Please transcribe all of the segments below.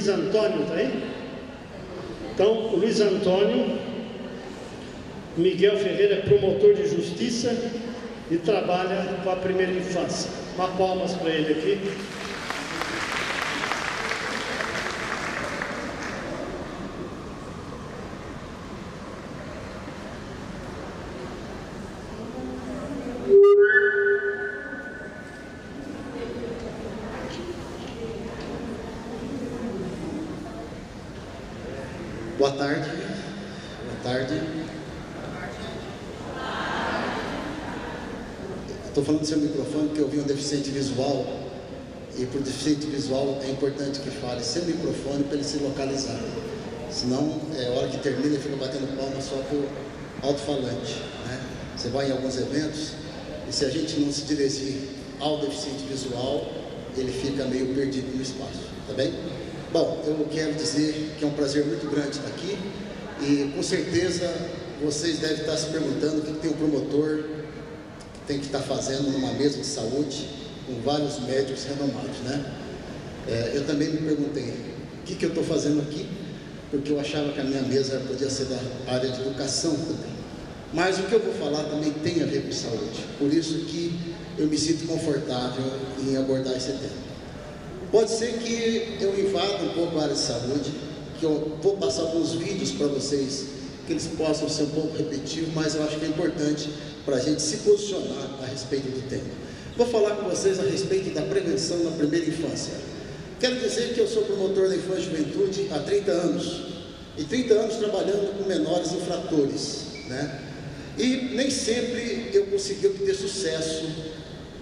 Luiz Antônio, tá aí? Então, o Luiz Antônio Miguel Ferreira é promotor de justiça e trabalha com a primeira infância. Uma palmas para ele aqui. Boa tarde. Boa tarde. Estou falando do seu microfone porque eu vi um deficiente visual, e para o deficiente visual é importante que fale seu microfone para ele se localizar. Senão, a hora que termina, ele fica batendo palma só por alto-falante, né? Você vai em alguns eventos e se a gente não se dirigir ao deficiente visual, ele fica meio perdido no espaço, tá bem? Bom, eu quero dizer que é um prazer muito grande estar aqui e com certeza vocês devem estar se perguntando o que tem um promotor que tem que estar fazendo numa mesa de saúde com vários médicos renomados, né? Eu também me perguntei o que eu estou fazendo aqui, porque eu achava que a minha mesa podia ser da área de educação também. Mas o que eu vou falar também tem a ver com saúde, por isso que eu me sinto confortável em abordar esse tema. Pode ser que eu invada um pouco a área de saúde, que eu vou passar alguns vídeos para vocês, que eles possam ser um pouco repetitivos, mas eu acho que é importante para a gente se posicionar a respeito do tema. Vou falar com vocês a respeito da prevenção na primeira infância. Quero dizer que eu sou promotor da infância e juventude há 30 anos, e 30 anos trabalhando com menores infratores, né? E nem sempre eu consegui obter sucesso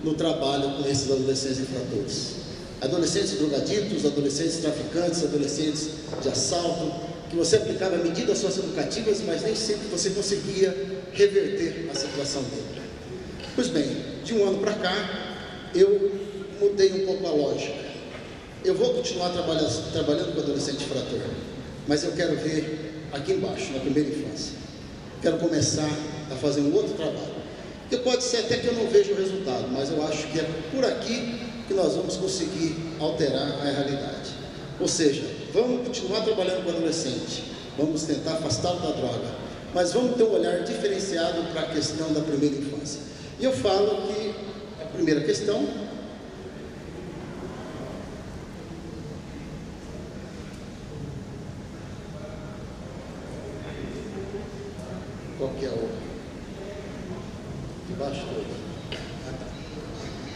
no trabalho com esses adolescentes infratores. Adolescentes drogaditos, adolescentes traficantes, adolescentes de assalto, que você aplicava medidas socioeducativas, mas nem sempre você conseguia reverter a situação dele. Pois bem, de um ano para cá, eu mudei um pouco a lógica. Eu vou continuar trabalhando com adolescente infrator, mas eu quero ver aqui embaixo, na primeira infância. Quero começar a fazer um outro trabalho. Que pode ser até que eu não veja o resultado, mas eu acho que é por aqui que nós vamos conseguir alterar a realidade. Ou seja, vamos continuar trabalhando com o adolescente, vamos tentar afastá-lo da droga, mas vamos ter um olhar diferenciado para a questão da primeira infância. E eu falo que a primeira questão qual que é o de baixo todo?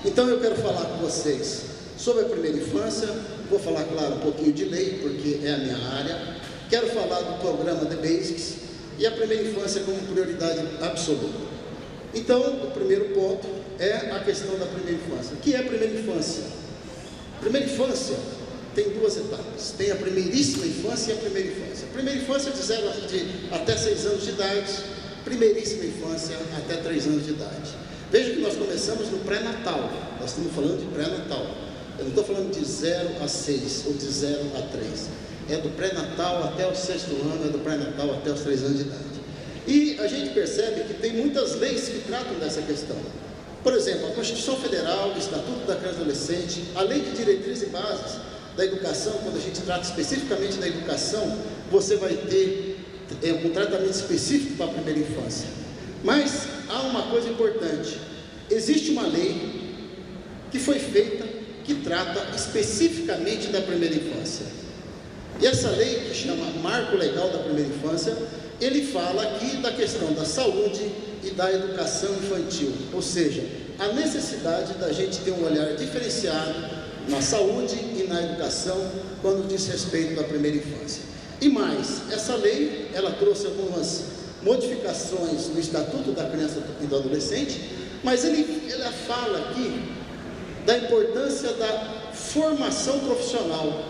Então eu quero falar com vocês sobre a primeira infância, vou falar, claro, um pouquinho de lei, porque é a minha área, quero falar do programa The Basics e a primeira infância como prioridade absoluta. Então, o primeiro ponto é a questão da primeira infância. O que é a primeira infância? A primeira infância tem duas etapas, tem a primeiríssima infância e a primeira infância. A primeira infância de 0 até 6 anos de idade, primeiríssima infância até 3 anos de idade. Veja que nós começamos no pré-natal, nós estamos falando de pré-natal. Eu não estou falando de 0 a 6 ou de 0 a 3. É do pré-natal até o 6º ano, é do pré-natal até os 3 anos de idade. E a gente percebe que tem muitas leis que tratam dessa questão. Por exemplo, a Constituição Federal, o Estatuto da Criança e Adolescente, a Lei de Diretrizes e Bases da Educação, quando a gente trata especificamente da educação, você vai ter um tratamento específico para a primeira infância. Mas há uma coisa importante, existe uma lei que foi feita, que trata especificamente da primeira infância. E essa lei, que chama Marco Legal da Primeira Infância, ele fala aqui da questão da saúde e da educação infantil, ou seja, a necessidade da gente ter um olhar diferenciado na saúde e na educação quando diz respeito à primeira infância. E mais, essa lei, ela trouxe algumas modificações no Estatuto da Criança e do Adolescente, mas ela fala aqui da importância da formação profissional.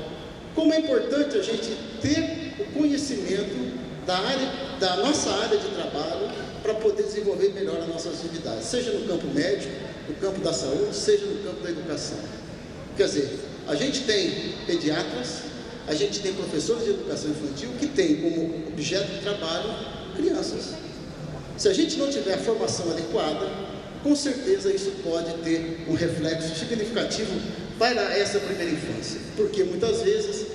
Como é importante a gente ter o conhecimento da nossa área de trabalho para poder desenvolver melhor as nossas atividades, seja no campo médico, no campo da saúde, seja no campo da educação. Quer dizer, a gente tem pediatras, a gente tem professores de educação infantil que tem como objeto de trabalho crianças. Se a gente não tiver a formação adequada, com certeza isso pode ter um reflexo significativo para essa primeira infância, porque muitas vezes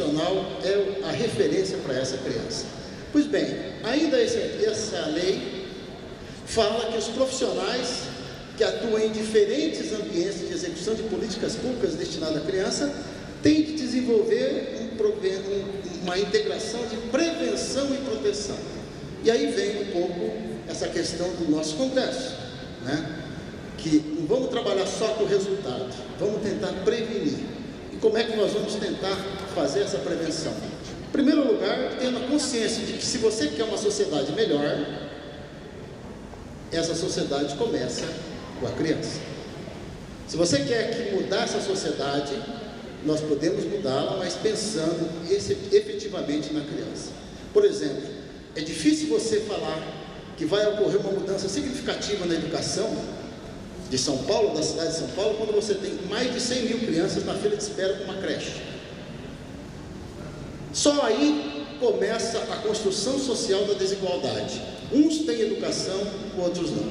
profissional é a referência para essa criança. Pois bem, ainda essa lei fala que os profissionais que atuam em diferentes ambientes de execução de políticas públicas destinadas à criança têm de desenvolver uma integração de prevenção e proteção. E aí vem um pouco essa questão do nosso Congresso, né? Que não vamos trabalhar só com o resultado, vamos tentar prevenir. E como é que nós vamos tentar fazer essa prevenção? Em primeiro lugar, tendo a consciência de que se você quer uma sociedade melhor, essa sociedade começa com a criança. Se você quer mudar essa sociedade, nós podemos mudá-la, mas pensando efetivamente na criança. Por exemplo, é difícil você falar que vai ocorrer uma mudança significativa na educação de São Paulo, da cidade de São Paulo, quando você tem mais de 100 mil crianças na fila de espera para uma creche. Só aí começa a construção social da desigualdade. Uns têm educação, outros não.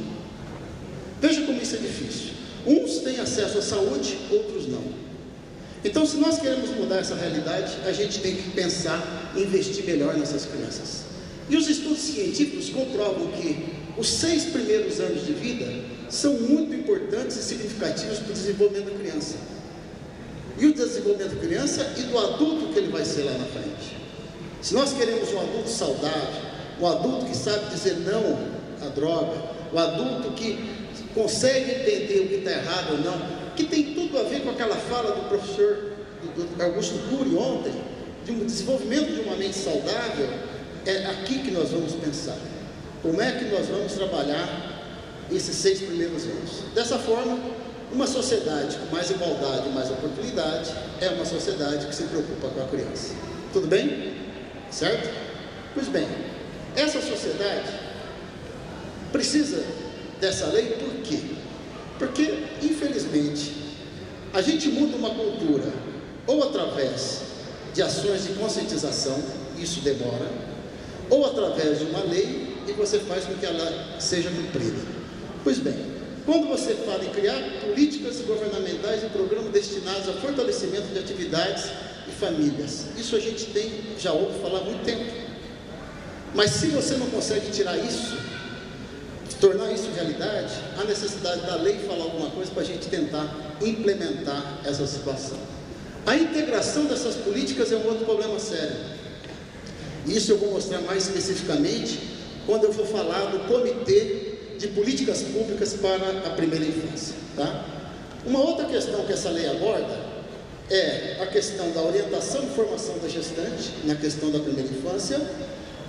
Veja como isso é difícil. Uns têm acesso à saúde, outros não. Então, se nós queremos mudar essa realidade, a gente tem que pensar em investir melhor nessas crianças. E os estudos científicos comprovam que os 6 primeiros anos de vida são muito importantes e significativos para o desenvolvimento da criança. E o desenvolvimento da criança e do adulto que ele vai ser lá na frente. Se nós queremos um adulto saudável, um adulto que sabe dizer não à droga, um adulto que consegue entender o que está errado ou não, que tem tudo a ver com aquela fala do professor Augusto Cury ontem, de um desenvolvimento de uma mente saudável, é aqui que nós vamos pensar. Como é que nós vamos trabalhar esses 6 primeiros anos? Dessa forma, uma sociedade com mais igualdade e mais oportunidade é uma sociedade que se preocupa com a criança. Tudo bem? Certo? Pois bem, essa sociedade precisa dessa lei por quê? Porque, infelizmente, a gente muda uma cultura ou através de ações de conscientização, isso demora, ou através de uma lei e você faz com que ela seja cumprida. Pois bem, quando você fala em criar políticas governamentais e programas destinados ao fortalecimento de atividades e famílias, isso a gente já ouve falar há muito tempo. Mas se você não consegue tirar isso, tornar isso realidade, há necessidade da lei falar alguma coisa para a gente tentar implementar essa situação. A integração dessas políticas é um outro problema sério. Isso eu vou mostrar mais especificamente quando eu for falar do Comitê de Políticas Públicas para a Primeira Infância, tá? Uma outra questão que essa lei aborda é a questão da orientação e formação da gestante, na questão da primeira infância,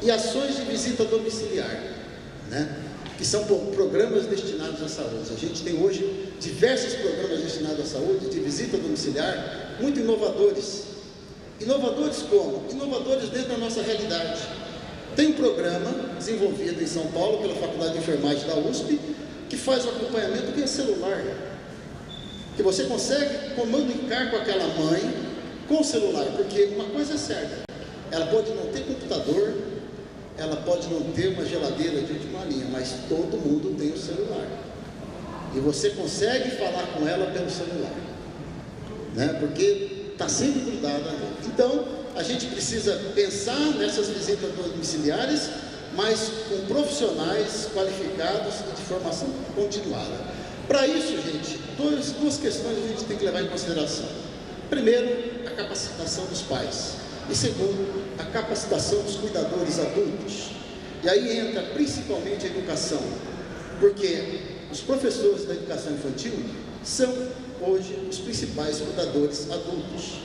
e ações de visita domiciliar, né? Que são programas destinados à saúde. A gente tem hoje diversos programas destinados à saúde, de visita domiciliar, muito inovadores. Inovadores como? Inovadores dentro da nossa realidade. Tem um programa desenvolvido em São Paulo pela Faculdade de Enfermagem da USP, que faz o acompanhamento via celular, que você consegue comunicar com aquela mãe com o celular, porque uma coisa é certa, ela pode não ter computador, ela pode não ter uma geladeira de última linha, mas todo mundo tem o celular, e você consegue falar com ela pelo celular, né? Porque está sempre grudada ali. Então, a gente precisa pensar nessas visitas domiciliares, mas com profissionais qualificados e de formação continuada. Para isso, gente, duas questões a gente tem que levar em consideração. Primeiro, a capacitação dos pais. E segundo, a capacitação dos cuidadores adultos. E aí entra principalmente a educação, porque os professores da educação infantil são hoje os principais cuidadores adultos.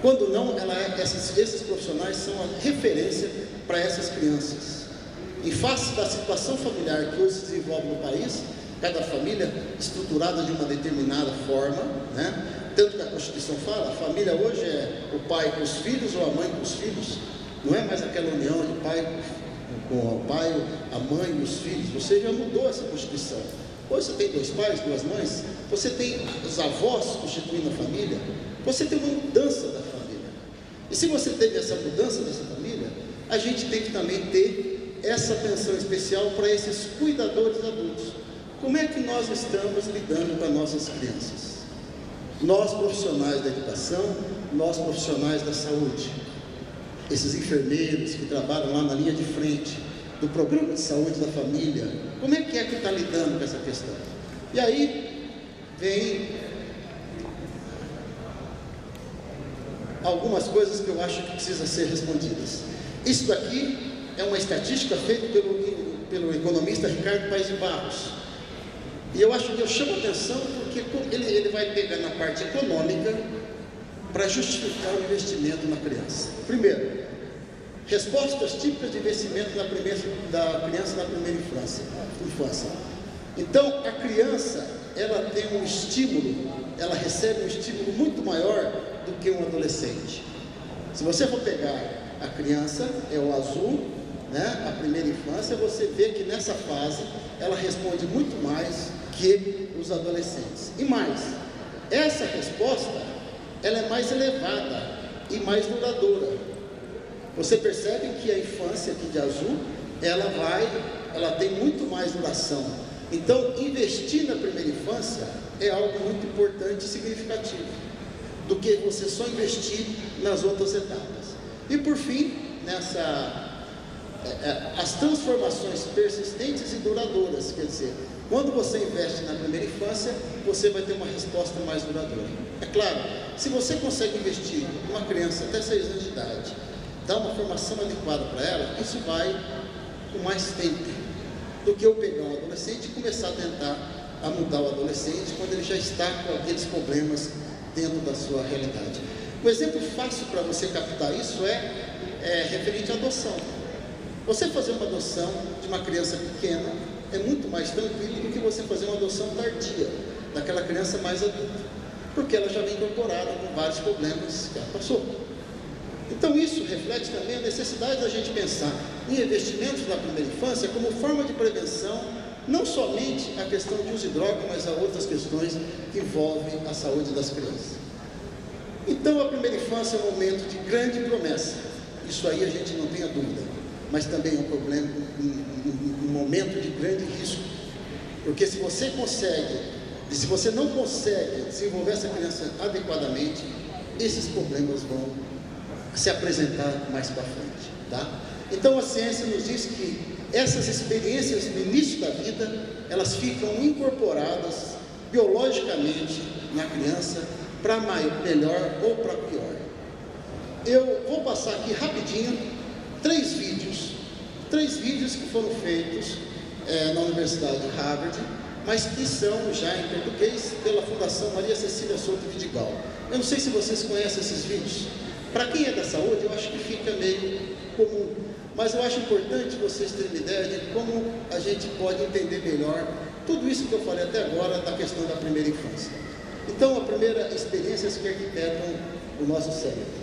Quando não, esses profissionais são a referência para essas crianças. Em face da situação familiar que hoje se desenvolve no país, cada família estruturada de uma determinada forma, né? Tanto que a Constituição fala, a família hoje é o pai com os filhos ou a mãe com os filhos, não é mais aquela união de pai com o pai, a mãe e os filhos. Você já mudou essa Constituição. Hoje você tem 2 pais, 2 mães, você tem os avós constituindo a família, você tem uma mudança da família. E se você teve essa mudança dessa família, a gente tem que também ter essa atenção especial para esses cuidadores adultos. Como é que nós estamos lidando com as nossas crianças? Nós, profissionais da educação, nós profissionais da saúde, esses enfermeiros que trabalham lá na linha de frente do programa de saúde da família, como é que está lidando com essa questão? E aí vem algumas coisas que eu acho que precisam ser respondidas. Isso daqui é uma estatística feita pelo economista Ricardo Paes de Barros. E eu acho que eu chamo a atenção porque ele vai pegar na parte econômica para justificar o investimento na criança. Primeiro, respostas típicas de investimento da criança na primeira infância. Então, a criança, ela tem um estímulo, ela recebe um estímulo muito maior do que um adolescente. Se você for pegar a criança, é o azul, né? A primeira infância, você vê que nessa fase ela responde muito mais que os adolescentes. E mais, essa resposta, ela é mais elevada e mais duradoura. Você percebe que a infância aqui de azul, ela tem muito mais duração. Então, investir na primeira infância é algo muito importante e significativo, do que você só investir nas outras etapas. E por fim, as transformações persistentes e duradouras, quer dizer, quando você investe na primeira infância, você vai ter uma resposta mais duradoura. É claro, se você consegue investir numa criança até 6 anos de idade, dar uma formação adequada para ela, isso vai com mais tempo do que eu pegar um adolescente e começar a tentar mudar o adolescente quando ele já está com aqueles problemas dentro da sua realidade. Um exemplo fácil para você captar isso é referente à adoção. Você fazer uma adoção de uma criança pequena é muito mais tranquilo do que você fazer uma adoção tardia, daquela criança mais adulta, porque ela já vem incorporada com vários problemas que ela passou. Então isso reflete também a necessidade da gente pensar em investimentos na primeira infância como forma de prevenção, não somente a questão de uso de droga, mas a outras questões que envolvem a saúde das crianças. Então a primeira infância é um momento de grande promessa, isso aí a gente não tenha dúvida, mas também é um problema, um momento de grande risco, porque se você não consegue desenvolver essa criança adequadamente, esses problemas vão se apresentar mais para frente, tá? Então a ciência nos diz que essas experiências no início da vida, elas ficam incorporadas biologicamente na criança para melhor ou para pior. Eu vou passar aqui rapidinho 3 vídeos que foram feitos na Universidade de Harvard, mas que são já em português pela Fundação Maria Cecília Souto Vidigal. Eu não sei se vocês conhecem esses vídeos. Para quem é da saúde, eu acho que fica meio comum, mas eu acho importante vocês terem uma ideia de como a gente pode entender melhor tudo isso que eu falei até agora da questão da primeira infância. Então, a primeira experiência é que arquitetam o nosso cérebro.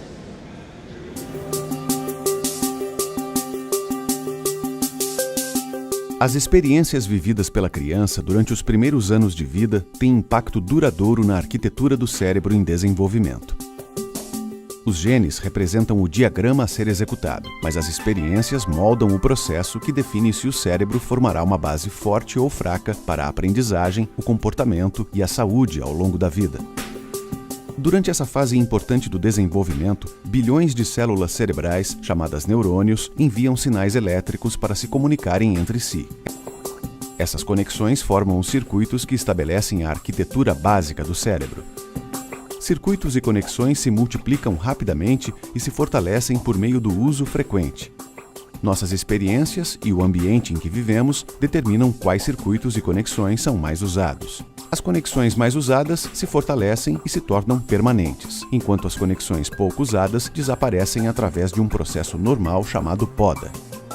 As experiências vividas pela criança durante os primeiros anos de vida têm impacto duradouro na arquitetura do cérebro em desenvolvimento. Os genes representam o diagrama a ser executado, mas as experiências moldam o processo que define se o cérebro formará uma base forte ou fraca para a aprendizagem, o comportamento e a saúde ao longo da vida. Durante essa fase importante do desenvolvimento, bilhões de células cerebrais, chamadas neurônios, enviam sinais elétricos para se comunicarem entre si. Essas conexões formam os circuitos que estabelecem a arquitetura básica do cérebro. Circuitos e conexões se multiplicam rapidamente e se fortalecem por meio do uso frequente. Nossas experiências e o ambiente em que vivemos determinam quais circuitos e conexões são mais usados. As conexões mais usadas se fortalecem e se tornam permanentes, enquanto as conexões pouco usadas desaparecem através de um processo normal chamado poda.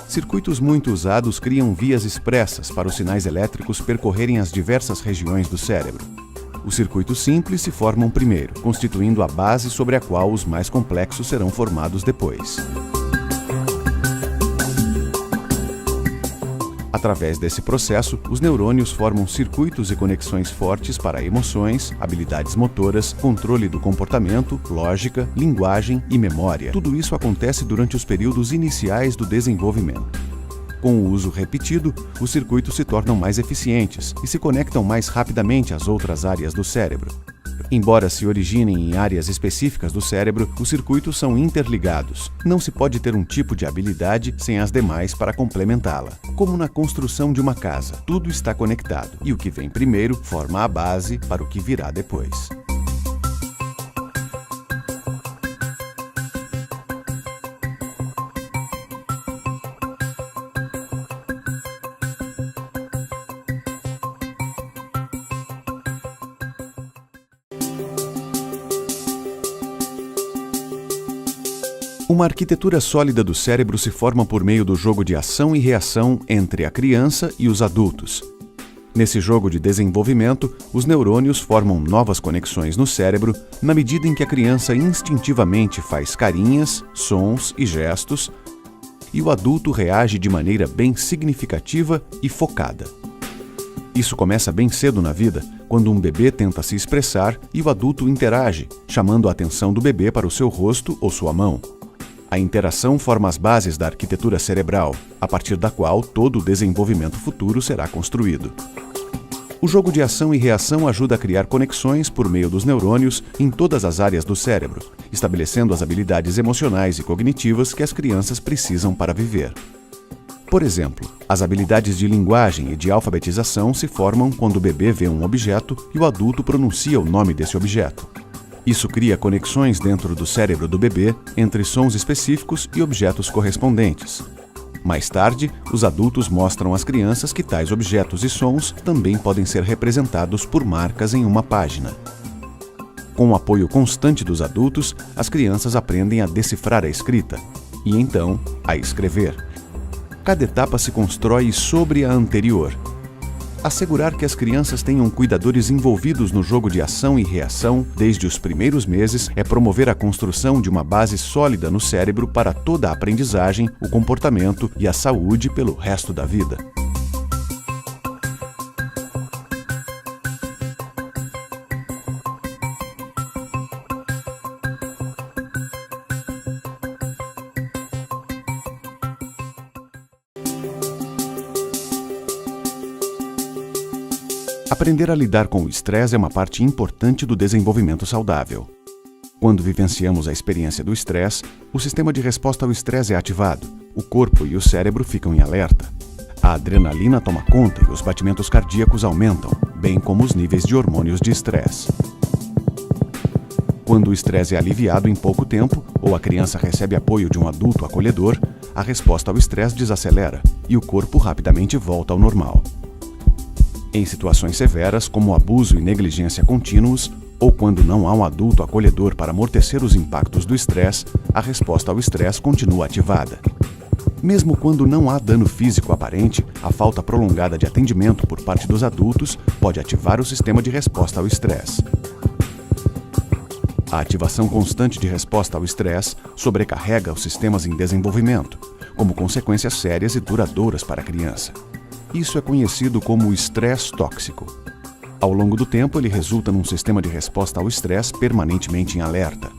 Circuitos muito usados criam vias expressas para os sinais elétricos percorrerem as diversas regiões do cérebro. Os circuitos simples se formam primeiro, constituindo a base sobre a qual os mais complexos serão formados depois. Através desse processo, os neurônios formam circuitos e conexões fortes para emoções, habilidades motoras, controle do comportamento, lógica, linguagem e memória. Tudo isso acontece durante os períodos iniciais do desenvolvimento. Com o uso repetido, os circuitos se tornam mais eficientes e se conectam mais rapidamente às outras áreas do cérebro. cérebro. Embora se originem em áreas específicas do cérebro, os circuitos são interligados. Não se pode ter um tipo de habilidade sem as demais para complementá-la. Como na construção de uma casa, tudo está conectado, e o que vem primeiro forma a base para o que virá depois. Uma arquitetura sólida do cérebro se forma por meio do jogo de ação e reação entre a criança e os adultos. Nesse jogo de desenvolvimento, os neurônios formam novas conexões no cérebro na medida em que a criança instintivamente faz carinhas, sons e gestos, e o adulto reage de maneira bem significativa e focada. Isso começa bem cedo na vida, quando um bebê tenta se expressar e o adulto interage, chamando a atenção do bebê para o seu rosto ou sua mão. A interação forma as bases da arquitetura cerebral, a partir da qual todo o desenvolvimento futuro será construído. O jogo de ação e reação ajuda a criar conexões por meio dos neurônios em todas as áreas do cérebro, estabelecendo as habilidades emocionais e cognitivas que as crianças precisam para viver. Por exemplo, as habilidades de linguagem e de alfabetização se formam quando o bebê vê um objeto e o adulto pronuncia o nome desse objeto. Isso cria conexões dentro do cérebro do bebê entre sons específicos e objetos correspondentes. Mais tarde, os adultos mostram às crianças que tais objetos e sons também podem ser representados por marcas em uma página. Com o apoio constante dos adultos, as crianças aprendem a decifrar a escrita e, então, a escrever. Cada etapa se constrói sobre a anterior. Assegurar que as crianças tenham cuidadores envolvidos no jogo de ação e reação desde os primeiros meses é promover a construção de uma base sólida no cérebro para toda a aprendizagem, o comportamento e a saúde pelo resto da vida. Aprender a lidar com o estresse é uma parte importante do desenvolvimento saudável. Quando vivenciamos a experiência do estresse, o sistema de resposta ao estresse é ativado, o corpo e o cérebro ficam em alerta. A adrenalina toma conta e os batimentos cardíacos aumentam, bem como os níveis de hormônios de estresse. Quando o estresse é aliviado em pouco tempo, ou a criança recebe apoio de um adulto acolhedor, a resposta ao estresse desacelera e o corpo rapidamente volta ao normal. Em situações severas, como abuso e negligência contínuos, ou quando não há um adulto acolhedor para amortecer os impactos do estresse, a resposta ao estresse continua ativada. Mesmo quando não há dano físico aparente, a falta prolongada de atendimento por parte dos adultos pode ativar o sistema de resposta ao estresse. A ativação constante de resposta ao estresse sobrecarrega os sistemas em desenvolvimento, como consequências sérias e duradouras para a criança. Isso é conhecido como estresse tóxico. Ao longo do tempo, ele resulta num sistema de resposta ao estresse permanentemente em alerta.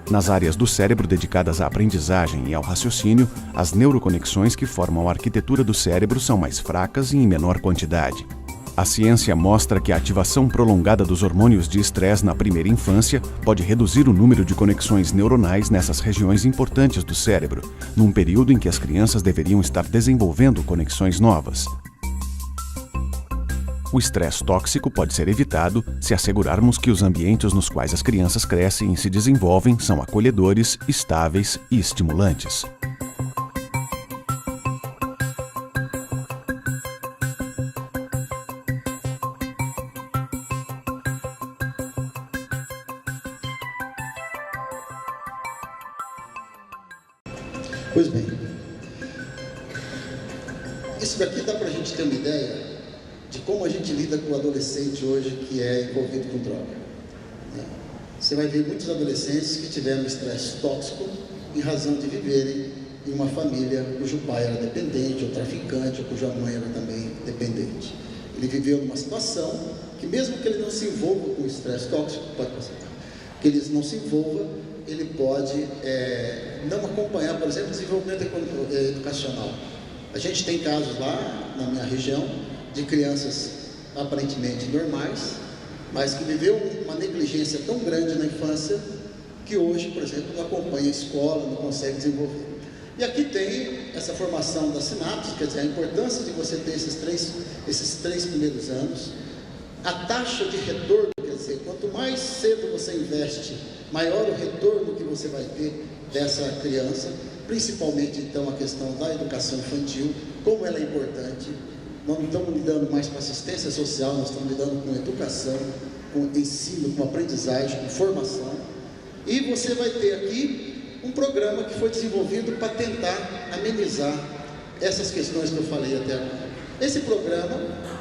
Nas áreas do cérebro dedicadas à aprendizagem e ao raciocínio, as neuroconexões que formam a arquitetura do cérebro são mais fracas e em menor quantidade. A ciência mostra que a ativação prolongada dos hormônios de estresse na primeira infância pode reduzir o número de conexões neuronais nessas regiões importantes do cérebro, num período em que as crianças deveriam estar desenvolvendo conexões novas. O estresse tóxico pode ser evitado se assegurarmos que os ambientes nos quais as crianças crescem e se desenvolvem são acolhedores, estáveis e estimulantes. Pois bem, isso daqui dá para a gente ter uma ideia de como a gente lida com o adolescente hoje que é envolvido com droga. Você vai ver muitos adolescentes que tiveram estresse tóxico em razão de viverem em uma família cujo pai era dependente, ou traficante, ou cuja mãe era também dependente. Ele viveu numa situação que, mesmo que ele não se envolva com o estresse tóxico, que ele não se envolva, ele pode não acompanhar, por exemplo, o desenvolvimento educacional. A gente tem casos lá na minha região de crianças aparentemente normais mas que viveu uma negligência tão grande na infância, que hoje, por exemplo, não acompanha a escola, não consegue desenvolver. E aqui tem essa formação da sinapse, quer dizer, a importância de você ter esses três primeiros anos. A taxa de retorno, quer dizer, quanto mais cedo você investe, maior o retorno que você vai ter dessa criança, principalmente então a questão da educação infantil, como ela é importante. Nós não estamos lidando mais com assistência social, nós estamos lidando com educação, com ensino, com aprendizagem, com formação. E você vai ter aqui um programa que foi desenvolvido para tentar amenizar essas questões que eu falei até agora. Esse programa,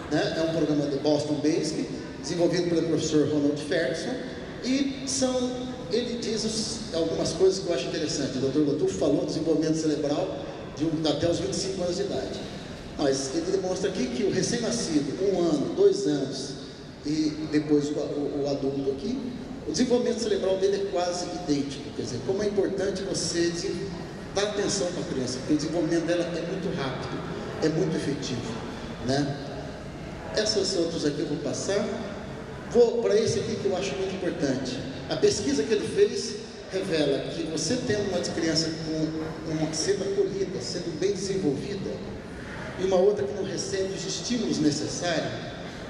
né, é um programa do Boston Basic, desenvolvido pelo professor Ronald Ferguson, e ele diz algumas coisas que eu acho interessante. O Dr. Lotufo falou do desenvolvimento cerebral até os 25 anos de idade. Mas ele demonstra aqui que o recém-nascido, 1 ano, 2 anos, e depois o adulto aqui, o desenvolvimento cerebral dele é quase idêntico. Quer dizer, como é importante você dar atenção para a criança, porque o desenvolvimento dela é muito rápido, é muito efetivo, né? Essas outras aqui eu vou passar. Vou para esse aqui que eu acho muito importante. A pesquisa que ele fez revela que você tendo uma criança sendo acolhida, sendo bem desenvolvida, e uma outra que não recebe os estímulos necessários,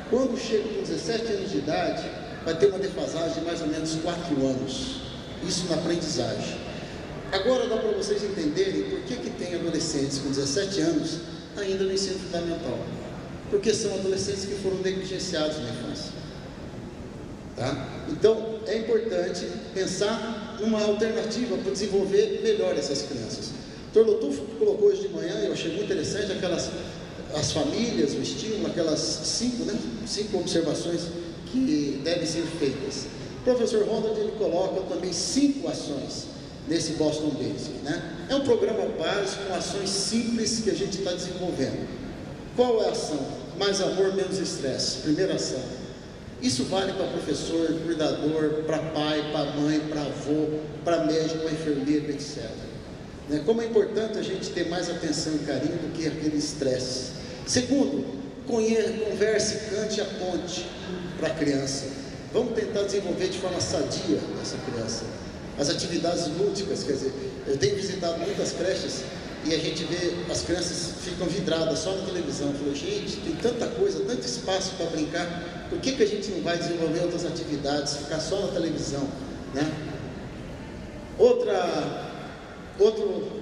quando chega com 17 anos de idade, vai ter uma defasagem de mais ou menos 4 anos. Isso na aprendizagem. Agora dá para vocês entenderem por que tem adolescentes com 17 anos ainda no ensino fundamental. Porque são adolescentes que foram negligenciados na infância. Tá? Então, é importante pensar numa alternativa para desenvolver melhor essas crianças. O Dr. Lotufo colocou hoje de manhã, eu achei muito interessante, as famílias, o estímulo, aquelas 5 observações que devem ser feitas. O professor Ronald, ele coloca também 5 ações nesse Boston Basic, né? É um programa básico com ações simples que a gente está desenvolvendo. Qual é a ação? Mais amor, menos estresse. Primeira ação. Isso vale para professor, cuidador, para pai, para mãe, para avô, para médico, para enfermeiro, etc. Né? Como é importante a gente ter mais atenção e carinho do que aquele estresse. Segundo, converse, cante a ponte para a criança. Vamos tentar desenvolver de forma sadia essa criança. As atividades lúdicas, quer dizer, eu tenho visitado muitas creches e a gente vê as crianças ficam vidradas só na televisão. Eu falo, gente, tem tanta coisa, tanto espaço para brincar, por que a gente não vai desenvolver outras atividades, ficar só na televisão, né? Outro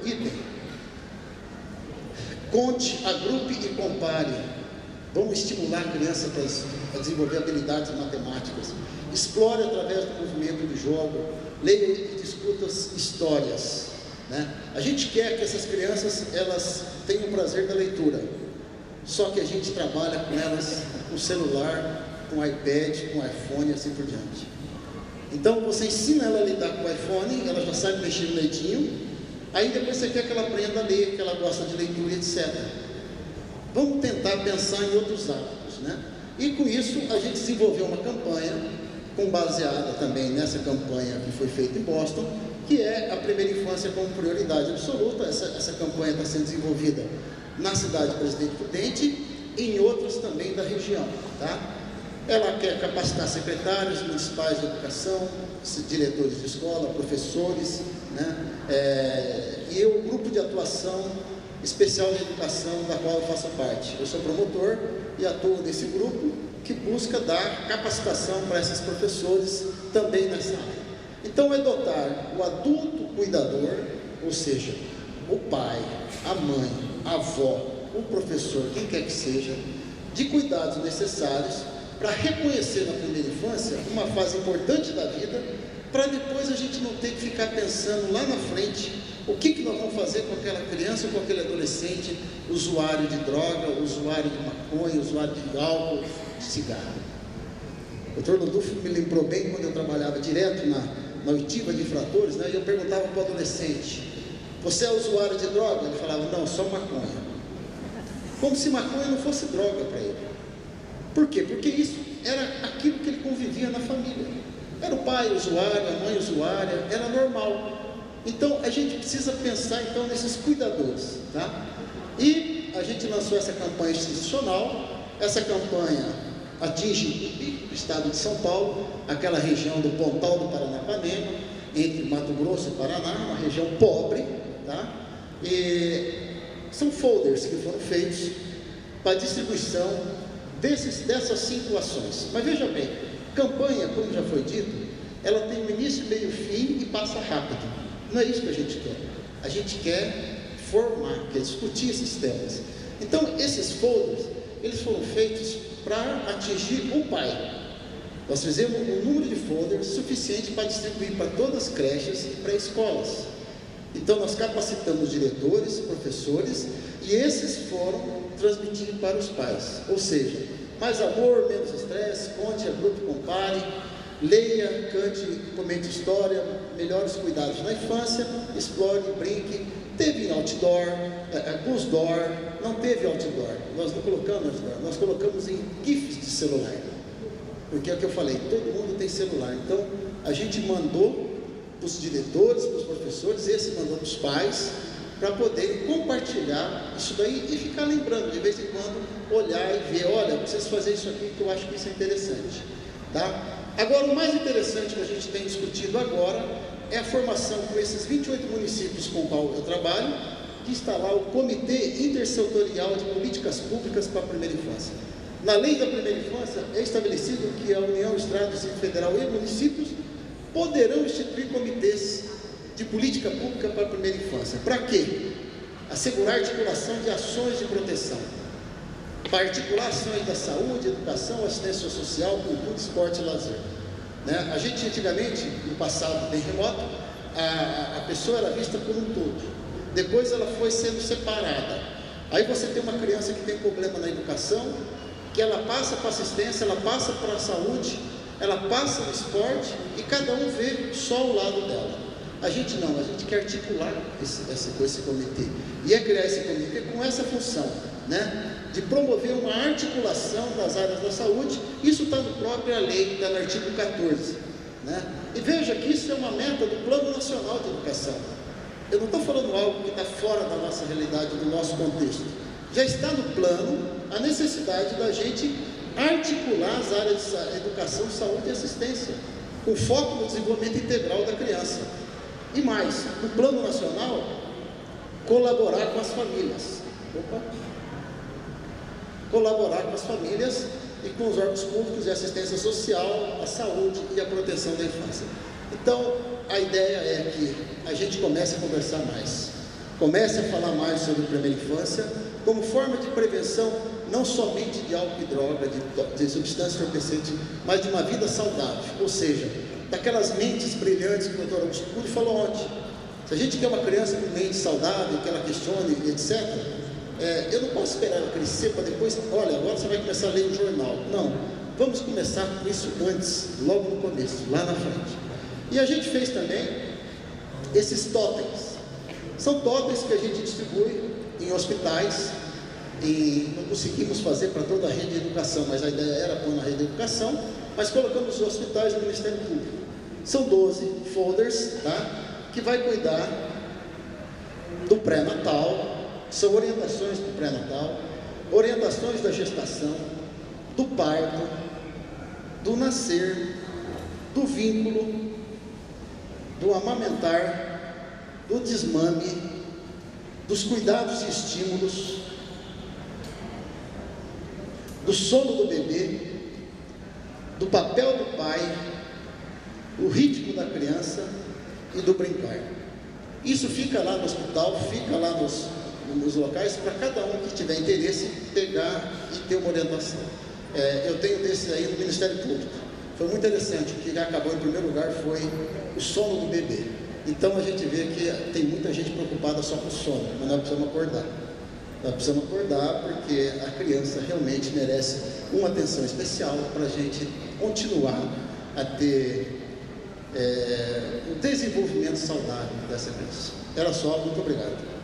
item, conte, agrupe e compare. Vamos estimular a criança para desenvolver habilidades matemáticas. Explore através do movimento do jogo. Leia e discuta histórias, né? A gente quer que essas crianças elas tenham o prazer da leitura. Só que a gente trabalha com elas com celular, com iPad, com iPhone e assim por diante. Então você ensina ela a lidar com o iPhone, ela já sabe mexer no dedinho. Aí depois você quer que ela aprenda a ler, que ela gosta de leitura, etc. Vamos tentar pensar em outros hábitos, né? E com isso a gente desenvolveu uma campanha, baseada também nessa campanha que foi feita em Boston, que é a primeira infância como prioridade absoluta. Essa campanha está sendo desenvolvida na cidade de Presidente Prudente e em outras também da região, tá? Ela quer capacitar secretários municipais de educação, diretores de escola, professores, né? E o grupo de atuação especial de educação da qual eu faço parte. Eu sou promotor e atuo nesse grupo que busca dar capacitação para esses professores também nessa área. Então é dotar o adulto cuidador, ou seja, o pai, a mãe, a avó, o professor, quem quer que seja, de cuidados necessários para reconhecer na primeira infância uma fase importante da vida, para depois a gente não ter que ficar pensando lá na frente o que nós vamos fazer com aquela criança ou com aquele adolescente usuário de droga, usuário de maconha, usuário de álcool, de cigarro. O Dr. Lotufo me lembrou bem quando eu trabalhava direto na oitiva de infratores, né? E eu perguntava para o adolescente: você é usuário de droga? Ele falava: não, só maconha. Como se maconha não fosse droga para ele. Por quê? Porque isso era aquilo que ele convivia na família. Era o pai usuário, a mãe usuária, era normal. Então a gente precisa pensar então nesses cuidadores, tá? E a gente lançou essa campanha institucional. Essa campanha atinge o pico do estado de São Paulo, aquela região do Pontal do Paranapanema, entre Mato Grosso e Paraná, uma região pobre, tá? E são folders que foram feitos para distribuição dessas 5 ações. Mas veja bem, campanha, como já foi dito, ela tem um início, meio, fim e passa rápido. Não é isso que a gente quer. A gente quer formar, quer discutir esses temas. Então, esses folders, eles foram feitos para atingir o pai. Nós fizemos um número de folders suficiente para distribuir para todas as creches e para escolas. Então, nós capacitamos diretores, professores, e esses foram transmitir para os pais. Ou seja, mais amor, menos estresse, conte, agrupe, compare, leia, cante, comente história, melhores cuidados na infância, explore, brinque. Teve outdoor, busdoor, não teve outdoor, nós não colocamos outdoor, nós colocamos em GIFs de celular, porque é o que eu falei, todo mundo tem celular. Então a gente mandou para os diretores, para os professores, esse mandou para os pais, para poderem compartilhar isso daí e ficar lembrando, de vez em quando, olhar e ver, olha, eu preciso fazer isso aqui, que eu acho que isso é interessante, tá? Agora, o mais interessante que a gente tem discutido agora é a formação com esses 28 municípios com o qual eu trabalho, que está lá o Comitê Intersetorial de Políticas Públicas para a Primeira Infância. Na lei da primeira infância é estabelecido que a União, Estado, Distrito Federal e municípios poderão instituir comitês de política pública para a primeira infância. Para quê? Assegurar a articulação de ações de proteção, para articular ações da saúde, educação, assistência social, cultura, esporte e lazer. Né? A gente antigamente, no passado bem remoto, a pessoa era vista como um todo, depois ela foi sendo separada. Aí você tem uma criança que tem problema na educação, que ela passa para assistência, ela passa para a saúde, ela passa no esporte, e cada um vê só o lado dela. A gente não, a gente quer articular esse comitê, e é criar esse comitê com essa função, né? De promover uma articulação das áreas da saúde. Isso está na própria lei, está no artigo 14, né? E veja que isso é uma meta do Plano Nacional de Educação. Eu não estou falando algo que está fora da nossa realidade, do nosso contexto. Já está no plano a necessidade da gente articular as áreas de educação, saúde e assistência, com foco no desenvolvimento integral da criança. E mais, no Plano Nacional, colaborar com as famílias. Colaborar com as famílias e com os órgãos públicos de assistência social, a saúde e a proteção da infância. Então, a ideia é que a gente comece a conversar mais, comece a falar mais sobre a primeira infância, como forma de prevenção, não somente de álcool e droga, de substância entorpecente, mas de uma vida saudável, ou seja, daquelas mentes brilhantes que o doutor Augusto Cury falou ontem. Se a gente quer uma criança com mente saudável, que ela questione, etc., eu não posso esperar ela crescer para depois, olha, agora você vai começar a ler o jornal. Não, vamos começar com isso antes, logo no começo, lá na frente. E a gente fez também esses totens. São totens que a gente distribui em hospitais, e não conseguimos fazer para toda a rede de educação, mas a ideia era pôr na rede de educação, mas colocamos os hospitais do Ministério Público. São 12 folders, tá? Que vai cuidar do pré-natal. São orientações do pré-natal, orientações da gestação, do parto, do nascer, do vínculo, do amamentar, do desmame, dos cuidados e estímulos, do sono do bebê, do papel do pai, o ritmo da criança e do brincar. Isso fica lá no hospital, fica lá nos locais, para cada um que tiver interesse pegar e ter uma orientação. Eu tenho desse aí no Ministério Público. Foi muito interessante. O que acabou em primeiro lugar foi o sono do bebê. Então a gente vê que tem muita gente preocupada só com o sono, mas nós precisamos acordar. Nós precisamos acordar porque a criança realmente merece uma atenção especial para a gente continuar a ter um desenvolvimento saudável dessa criança. Era só, muito obrigado.